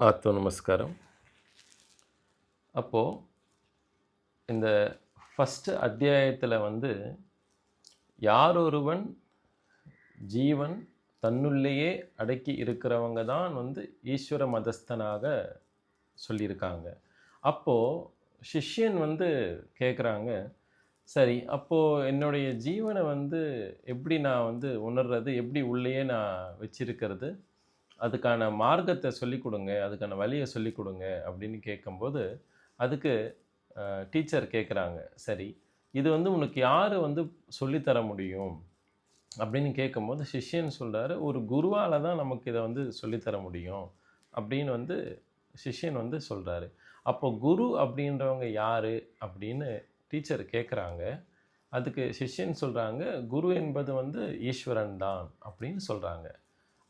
ஆத்ம நமஸ்காரம். அப்போது இந்த ஃபஸ்ட்டு அத்தியாயத்தில் யாரொருவன் ஜீவன் தன்னுள்ளேயே அடக்கி இருக்கிறவங்க தான் ஈஸ்வர மதஸ்தனாக சொல்லியிருக்காங்க. அப்போது சிஷ்யன் கேட்குறாங்க, சரி அப்போது என்னுடைய ஜீவனை எப்படி நான் உணர்றது, எப்படி உள்ளேயே நான் வச்சிருக்கிறது, அதுக்கான மார்க்கத்தை சொல்லிக் கொடுங்க, அதுக்கான வழியை சொல்லிக் கொடுங்க அப்படின்னு கேட்கும்போது, அதுக்கு டீச்சர் கேட்குறாங்க, சரி இது உனக்கு யார் சொல்லித்தர முடியும் அப்படின்னு கேட்கும்போது, சிஷ்யன் சொல்கிறாரு, ஒரு குருவால் தான் நமக்கு இதை சொல்லித்தர முடியும் அப்படின்னு சிஷ்யன் சொல்கிறாரு. அப்போ குரு அப்படின்றவங்க யார் அப்படின்னு டீச்சர் கேட்குறாங்க. அதுக்கு சிஷ்யன் சொல்கிறாங்க, குரு என்பது ஈஸ்வரன் தான் அப்படின்னு சொல்கிறாங்க.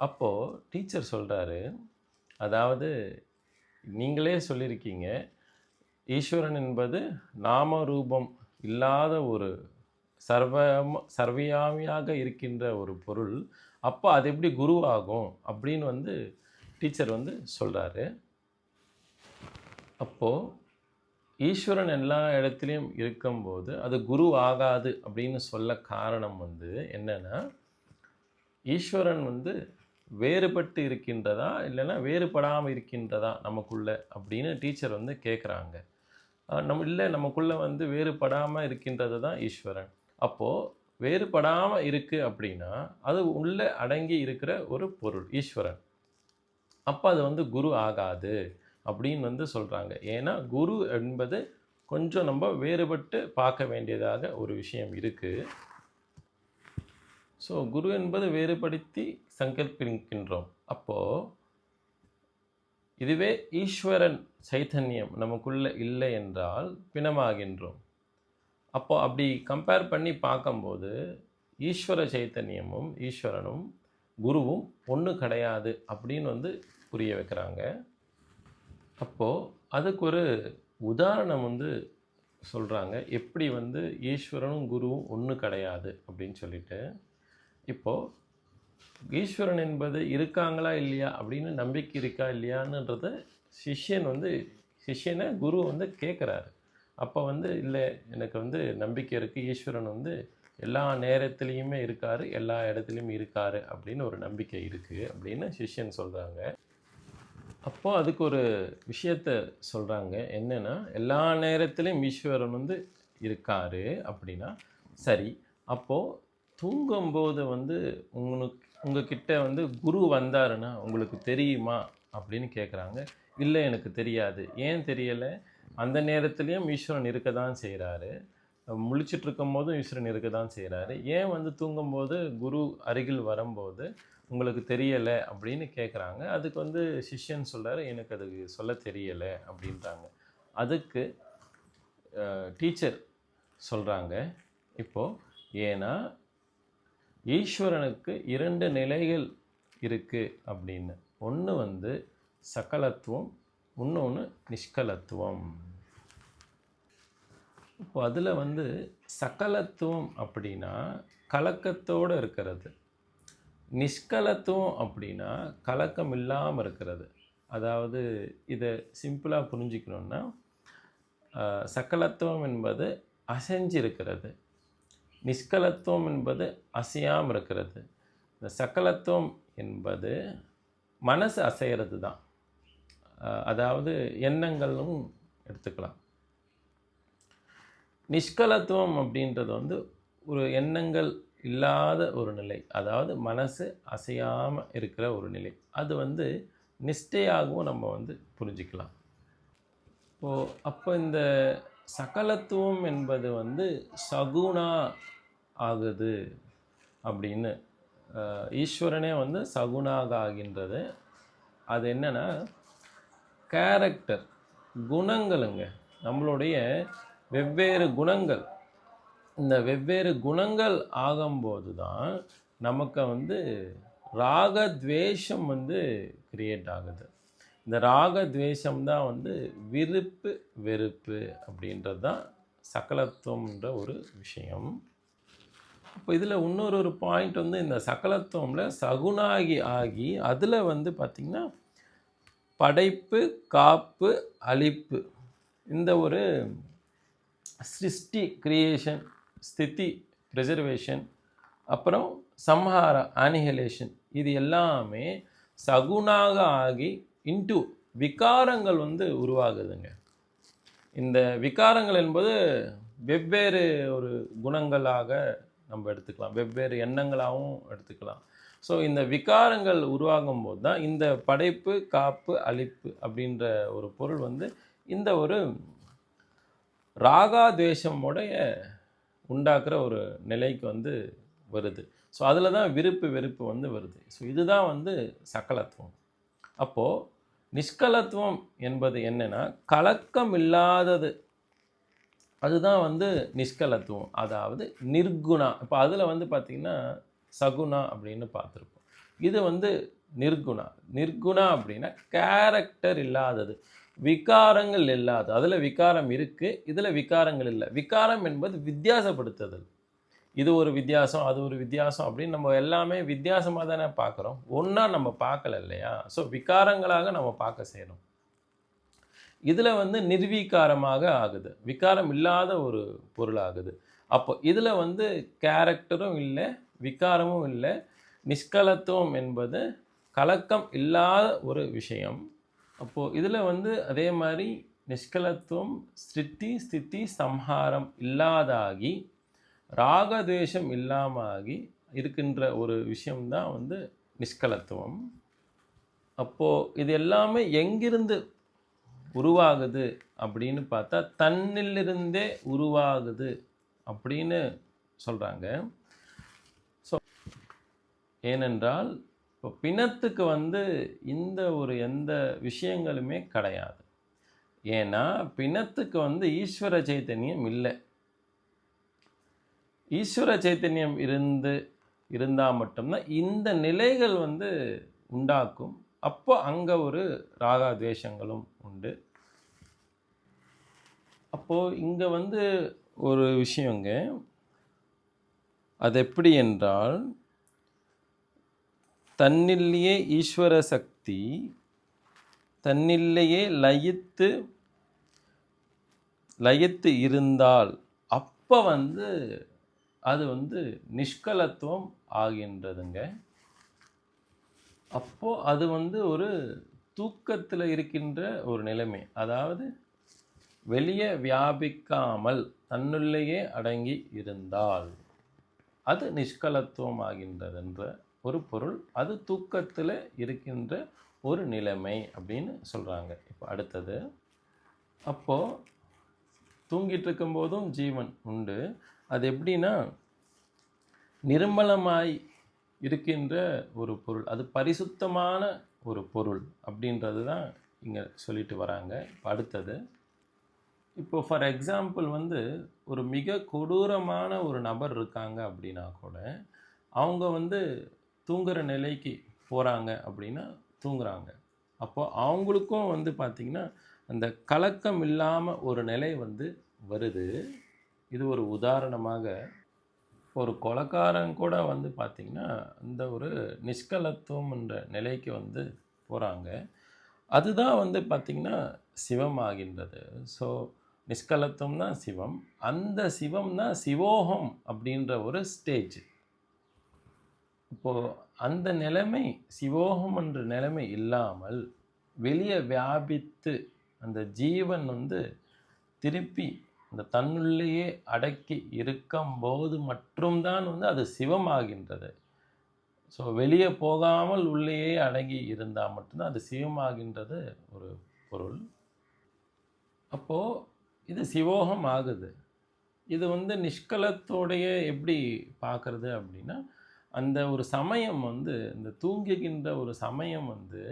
அப்போது டீச்சர் சொல்கிறாரு, அதாவது நீங்களே சொல்லியிருக்கீங்க, ஈஸ்வரன் என்பது நாம ரூபம் இல்லாத ஒரு சர்வயாமியாக இருக்கின்ற ஒரு பொருள். அப்போ அது எப்படி குருவாகும் அப்படின்னு டீச்சர் சொல்கிறாரு. அப்போது ஈஸ்வரன் எல்லா இடத்துலையும் இருக்கும்போது அது குரு ஆகாது அப்படின்னு சொல்ல காரணம் என்னென்னா, ஈஸ்வரன் வேறுபட்டு இருக்கின்றதா இல்லைன்னா வேறுபடாமல் இருக்கின்றதா நமக்குள்ளே அப்படின்னு டீச்சர் கேட்குறாங்க. நமக்குள்ளே வேறுபடாமல் இருக்கின்றது தான் ஈஸ்வரன். அப்போது வேறுபடாமல் இருக்குது அப்படின்னா அது உள்ளே அடங்கி இருக்கிற ஒரு பொருள் ஈஸ்வரன். அப்போ அது குரு ஆகாது அப்படின்னு சொல்கிறாங்க. ஏன்னா குரு என்பது கொஞ்சம் நம்ம வேறுபட்டு பார்க்க வேண்டியதாக ஒரு விஷயம் இருக்குது. ஸோ குரு என்பது வேறுபடுத்தி சங்கல்பிக்கின்றோம். அப்போது இதுவே ஈஸ்வரன் சைத்தன்யம் நமக்குள்ளே இல்லை என்றால் பிணமாகின்றோம். அப்போது அப்படி கம்பேர் பண்ணி பார்க்கும்போது ஈஸ்வர சைத்தன்யமும் ஈஸ்வரனும் குருவும் ஒன்று கிடையாது அப்படின்னு புரிய வைக்கிறாங்க. அப்போது அதுக்கு ஒரு உதாரணம் சொல்கிறாங்க, எப்படி ஈஸ்வரனும் குருவும் ஒன்று கிடையாது அப்படின்னு சொல்லிட்டு. இப்போது ஈஸ்வரன் என்பது இருக்காங்களா இல்லையா அப்படின்னு நம்பிக்கை இருக்கா இல்லையான்னுன்றத சிஷ்யனை குரு கேட்குறாரு. அப்போ இல்லை, எனக்கு நம்பிக்கை இருக்குது, ஈஸ்வரன் எல்லா நேரத்துலேயுமே இருக்கார், எல்லா இடத்துலையும் இருக்கார் அப்படின்னு ஒரு நம்பிக்கை இருக்குது அப்படின்னு சிஷ்யன் சொல்கிறாங்க. அப்போது அதுக்கு ஒரு விஷயத்தை சொல்கிறாங்க, என்னென்னா எல்லா நேரத்துலையும் ஈஸ்வரன் இருக்கார் அப்படின்னா சரி, அப்போது தூங்கும்போது உங்ககிட்ட குரு வந்தாருன்னா உங்களுக்கு தெரியுமா அப்படின்னு கேட்குறாங்க. இல்லை, எனக்கு தெரியாது. ஏன் தெரியலை? அந்த நேரத்துலேயும் ஈஸ்வரன் இருக்க தான் செய்கிறாரு, முழிச்சிட்ருக்கும் போதும் ஈஸ்வரன் இருக்க தான் செய்கிறாரு. ஏன் தூங்கும்போது குரு அருகில் வரும்போது உங்களுக்கு தெரியலை அப்படின்னு கேட்குறாங்க. அதுக்கு சிஷ்யன் சொல்கிறாரு, எனக்கு அதுக்கு சொல்ல தெரியலை அப்படின்றாங்க. அதுக்கு டீச்சர் சொல்கிறாங்க, இப்போது ஏன்னா ஈஸ்வரனுக்கு 2 நிலைகள் இருக்குது அப்படின்னு. ஒன்று சகலத்துவம், இன்னொன்று நிஷ்கலத்துவம். இப்போ அதில் சகலத்துவம் அப்படின்னா கலக்கத்தோடு இருக்கிறது, நிஷ்கலத்துவம் அப்படின்னா கலக்கம் இல்லாமல் இருக்கிறது. அதாவது இதை சிம்பிளாக புரிஞ்சுக்கணுன்னா, சகலத்துவம் என்பது அசைஞ்சிருக்கிறது, நிஷ்கலத்துவம் என்பது அசையாமல் இருக்கிறது. இந்த சகலத்துவம் என்பது மனசு அசைகிறது தான், அதாவது எண்ணங்களும் எடுத்துக்கலாம். நிஷ்கலத்துவம் அப்படின்றது ஒரு எண்ணங்கள் இல்லாத ஒரு நிலை, அதாவது மனசு அசையாமல் இருக்கிற ஒரு நிலை. அது நிஷ்டையாகவும் நம்ம புரிஞ்சிக்கலாம். அப்போ இந்த சகலத்துவம் என்பது சகுணா ஆகுது அப்படின்னு, ஈஸ்வரனே சகுணாக ஆகின்றது. அது என்னென்னா கேரக்டர், குணங்களுங்க, நம்மளுடைய வெவ்வேறு குணங்கள். இந்த வெவ்வேறு குணங்கள் ஆகும்போது தான் நமக்கு ராகத்வேஷம் கிரியேட் ஆகுது. இந்த ராகத்வேஷம் தான் விருப்பு வெறுப்பு அப்படின்றது தான் சகலத்துவம்ன்ற ஒரு விஷயம். அப்போ இதில் இன்னொரு பாயிண்ட் இந்த சகலத்துவமில் சகுணாகி ஆகி அதில் பார்த்திங்கன்னா படைப்பு, காப்பு, அழிப்பு, இந்த ஒரு சிருஷ்டி கிரியேஷன், ஸ்திதி ப்ரிசர்வேஷன், அப்புறம் சம்ஹாரா ஆனிஹிலேஷன், இது எல்லாமே சகுனாக ஆகி இன்டு விகாரங்கள் வந்து உருவாகுதுங்க. இந்த விகாரங்கள் என்பது வெவ்வேறு ஒரு குணங்களாக நம்ம எடுத்துக்கலாம், வெவ்வேறு எண்ணங்களாகவும் எடுத்துக்கலாம். ஸோ இந்த விகாரங்கள் உருவாகும் போது தான் இந்த படைப்பு, காப்பு, அழிப்பு அப்படின்ற ஒரு பொருள் வந்து இந்த ஒரு ராகா துவேஷமுடைய உண்டாக்குற ஒரு நிலைக்கு வந்து வருது. ஸோ அதில் தான் விருப்பு வெறுப்பு வந்து வருது. ஸோ இதுதான் வந்து சகலத்துவம். அப்போது நிஷ்கலத்துவம் என்பது என்னென்னா கலக்கம் இல்லாதது, அதுதான் வந்து நிஷ்கலத்துவம், அதாவது நிர்குணா. இப்போ அதில் வந்து பார்த்திங்கன்னா சகுணா அப்படின்னு பார்த்துருப்போம். இது வந்து நிர்குணா. நிர்குணா அப்படின்னா கேரக்டர் இல்லாதது, விகாரங்கள் இல்லாது. அதில் விகாரம் இருக்குது, இதில் விகாரங்கள் இல்லை. விகாரம் என்பது வித்தியாசப்படுத்துதல். இது ஒரு வித்தியாசம், அது ஒரு வித்தியாசம் அப்படின்னு நம்ம எல்லாமே வித்தியாசமாக தானே பார்க்குறோம், ஒன்றா நம்ம பார்க்கல இல்லையா? ஸோ விகாரங்களாக நம்ம பார்க்க செய்கிறோம். இதில் வந்து நிர்வீகாரமாக ஆகுது, விகாரம் இல்லாத ஒரு பொருள் ஆகுது. அப்போ இதில் வந்து கேரக்டரும் இல்லை, விகாரமும் இல்லை. நிஷ்கலத்துவம் என்பது கலக்கம் இல்லாத ஒரு விஷயம். அப்போது இதில் வந்து அதே மாதிரி நிஷ்கலத்துவம் சிருஷ்டி ஸ்திதி சம்ஹாரம் இல்லாதாகி ராகத்வேஷம் இல்லாமகி இருக்கின்ற ஒரு விஷயம்தான் வந்து நிஷ்கலத்துவம். அப்போது இது எல்லாமே எங்கிருந்து உருவாகுது அப்படின்னு பார்த்தா தன்னிலிருந்தே உருவாகுது அப்படின்னு சொல்கிறாங்க. ஸோ ஏனென்றால் இப்போ பிணத்துக்கு வந்து இந்த ஒரு எந்த விஷயங்களுமே கிடையாது. ஏன்னா பிணத்துக்கு வந்து ஈஸ்வர சைத்தன்யம் இல்லை. ஈஸ்வர சைத்தன்யம் இருந்தால் மட்டும்தான் இந்த நிலைகள் வந்து உண்டாக்கும். அப்போ அங்கே ஒரு ராகத்வேஷங்களும் உண்டு. அப்போது இங்கே வந்து ஒரு விஷயங்க, அது எப்படி என்றால் தன்னிலேயே ஈஸ்வர சக்தி தன்னிலேயே லயித்து இருந்தால் அப்போ வந்து அது வந்து நிஷ்கலத்துவம் ஆகின்றதுங்க. அப்போது அது வந்து ஒரு தூக்கத்தில் இருக்கின்ற ஒரு நிலைமை, அதாவது வெளியே வியாபிக்காமல் தன்னுள்ளேயே அடங்கி இருந்தால் அது நிஷ்கலத்துவம் ஆகின்றதுன்ற ஒரு பொருள். அது தூக்கத்தில் இருக்கின்ற ஒரு நிலைமை அப்படின்னு சொல்கிறாங்க. இப்போ அடுத்தது, அப்போது தூங்கிட்டு இருக்கும்போதும் ஜீவன் உண்டு. அது எப்படின்னா நிர்மலமாய் இருக்கின்ற ஒரு பொருள், அது பரிசுத்தமான ஒரு பொருள் அப்படின்றது தான் இங்கே சொல்லிட்டு வராங்க. அடுத்தது, இப்போ ஃபார் எக்ஸாம்பிள் வந்து ஒரு மிக கொடூரமான ஒரு நபர் இருக்காங்க அப்படின்னா கூட அவங்க வந்து தூங்குகிற நிலைக்கு போகிறாங்க அப்படின்னா தூங்குறாங்க. அப்போ அவங்களுக்கும் வந்து பார்த்திங்கன்னா அந்த கலக்கம் இல்லாமல் ஒரு நிலை வந்து வருது. இது ஒரு உதாரணமாக, ஒரு கொலைக்காரன் கூட வந்து பார்த்திங்கன்னா இந்த ஒரு நிஷ்கலத்துவம் என்ற நிலைக்கு வந்து போகிறாங்க. அதுதான் வந்து பார்த்திங்கன்னா சிவம் ஆகின்றது. ஸோ நிஷ்கலத்துவம் தான் சிவம். அந்த சிவம் தான் சிவோகம் அப்படின்ற ஒரு ஸ்டேஜ். இப்போது அந்த நிலைமை சிவோகம் என்ற நிலைமை இல்லாமல் வெளியே வியாபித்து அந்த ஜீவன் வந்து திருப்பி அந்த தன்னுள்ளேயே அடக்கி இருக்கும்போது மட்டும்தான் வந்து அது சிவமாகின்றது. ஸோ வெளியே போகாமல் உள்ளேயே அடங்கி இருந்தால் மட்டும்தான் அது சிவமாகின்றது ஒரு பொருள். அப்போது இது சிவோகம் ஆகுது. இது வந்து நிஷ்கலத்தோடைய எப்படி பார்க்குறது அப்படின்னா, அந்த ஒரு சமயம் வந்து இந்த தூங்குகின்ற ஒரு சமயம் வந்து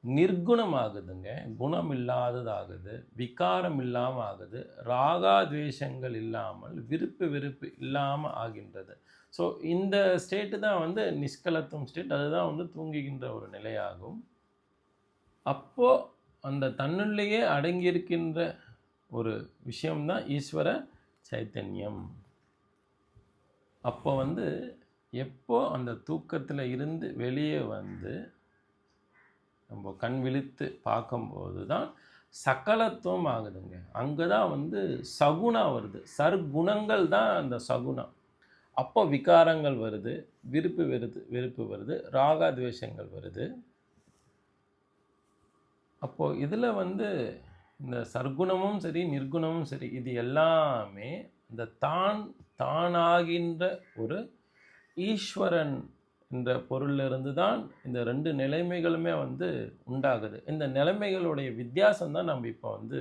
நிர்குணமாகுதுங்க, குணம் இல்லாததாகுது, விகாரம் இல்லாமல் ஆகுது, ராகாத்வேஷங்கள் இல்லாமல் விருப்பு வெறுப்பு இல்லாமல் ஆகின்றது. ஸோ இந்த ஸ்டேட்டு தான் வந்து நிஷ்கலத்துவம் ஸ்டேட். அதுதான் வந்து தூங்குகின்ற ஒரு நிலையாகும். அப்போது அந்த தன்னுள்ளேயே அடங்கியிருக்கின்ற ஒரு விஷயம்தான் ஈஸ்வர சைத்தன்யம். அப்போ வந்து எப்போ அந்த தூக்கத்தில் இருந்து வெளியே வந்து நம்ம கண் விழித்து பார்க்கும்போது தான் சகலத்துவம் ஆகுதுங்க. அங்கே தான் வந்து சகுனா வருது. சர்க்குணங்கள் தான் அந்த சகுனா. அப்போ விகாரங்கள் வருது, வெறுப்பு வருது, ராக துவேஷங்கள் வருது. அப்போது இதில் வந்து இந்த சர்க்குணமும் சரி, நிர்குணமும் சரி, இது எல்லாமே இந்த தானாகின்ற ஒரு ஈஸ்வரன் என்ற பொருளிலிருந்து தான் இந்த 2 நிலைமைகளுமே வந்து உண்டாகுது. இந்த நிலைமைகளுடைய வித்தியாசம் தான் நம்ம இப்போ வந்து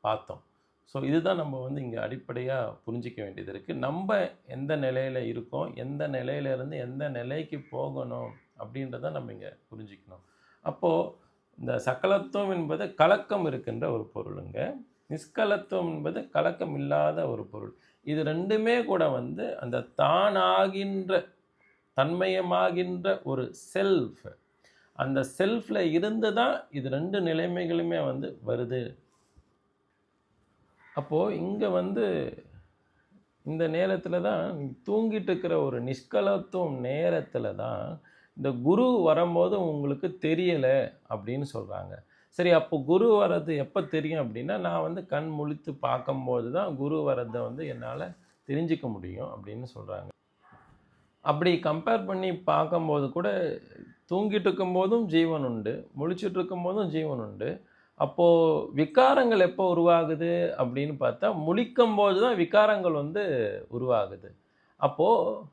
பார்த்தோம். ஸோ இதுதான் நம்ம வந்து இங்கே அடிப்படையாக புரிஞ்சிக்க வேண்டியது இருக்குது. நம்ம எந்த நிலையில் இருக்கோம், எந்த நிலையிலேருந்து எந்த நிலைக்கு போகணும் அப்படின்றத நம்ம இங்கே புரிஞ்சிக்கணும். அப்போது இந்த சகலத்துவம் என்பது கலக்கம் இருக்கின்ற ஒரு பொருளுங்க. நிஷ்கலத்துவம் என்பது கலக்கம் இல்லாத ஒரு பொருள். இது ரெண்டுமே கூட வந்து அந்த தானாகின்ற தன்மயமாகின்ற ஒரு செல்ஃப், அந்த செல்ஃபில் இருந்து தான் இது 2 நிலைமைகளுமே வந்து வருது. அப்போது இங்கே வந்து இந்த நேரத்தில் தான் தூங்கிட்டு இருக்கிற ஒரு நிஷ்கலத்துவம் நேரத்தில் தான் இந்த குரு வரும்போது உங்களுக்கு தெரியலை அப்படின்னு சொல்கிறாங்க. சரி, அப்போ குரு வர்றது எப்போ தெரியும் அப்படின்னா, நான் வந்து கண் முழித்து பார்க்கும்போது தான் குரு வர்றதை வந்து என்னால் தெரிஞ்சிக்க முடியும் அப்படின்னு சொல்கிறாங்க. அப்படி கம்பேர் பண்ணி பார்க்கும்போது கூட தூங்கிட்டு இருக்கும்போதும் ஜீவன் உண்டு, முழிச்சிட்டு இருக்கும்போதும் ஜீவன் உண்டு. அப்போது விகாரங்கள் எப்போ உருவாகுது அப்படின்னு பார்த்தா, முழிக்கும்போது தான் விகாரங்கள் வந்து உருவாகுது. அப்போது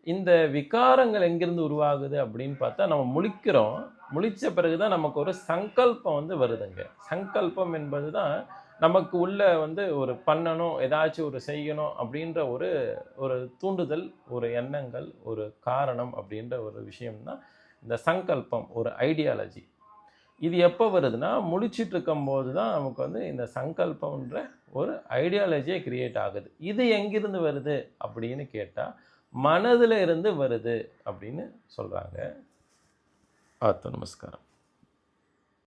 இந்த விகாரங்கள் எங்கேருந்து உருவாகுது அப்படின்னு பார்த்தா, நம்ம முழிக்கிறோம். முழித்த பிறகு தான் நமக்கு ஒரு சங்கல்பம் வந்து வருதுங்க. சங்கல்பம் என்பது தான் நமக்கு உள்ள வந்து ஒரு பண்ணணும், ஏதாச்சும் ஒரு செய்யணும் அப்படின்ற ஒரு ஒரு தூண்டுதல், ஒரு எண்ணங்கள், ஒரு காரணம் அப்படின்ற ஒரு விஷயம்தான் இந்த சங்கல்பம், ஒரு ஐடியாலஜி. இது எப்போ வருதுன்னா, முழிச்சிட்டு இருக்கும்போது தான் நமக்கு வந்து இந்த சங்கல்பம்ன்ற ஒரு ஐடியாலஜியே கிரியேட் ஆகுது. இது எங்கிருந்து வருது அப்படின்னு கேட்டால், மனதில் இருந்து வருது அப்படின்னு சொல்கிறாங்க. நமஸ்காரம்.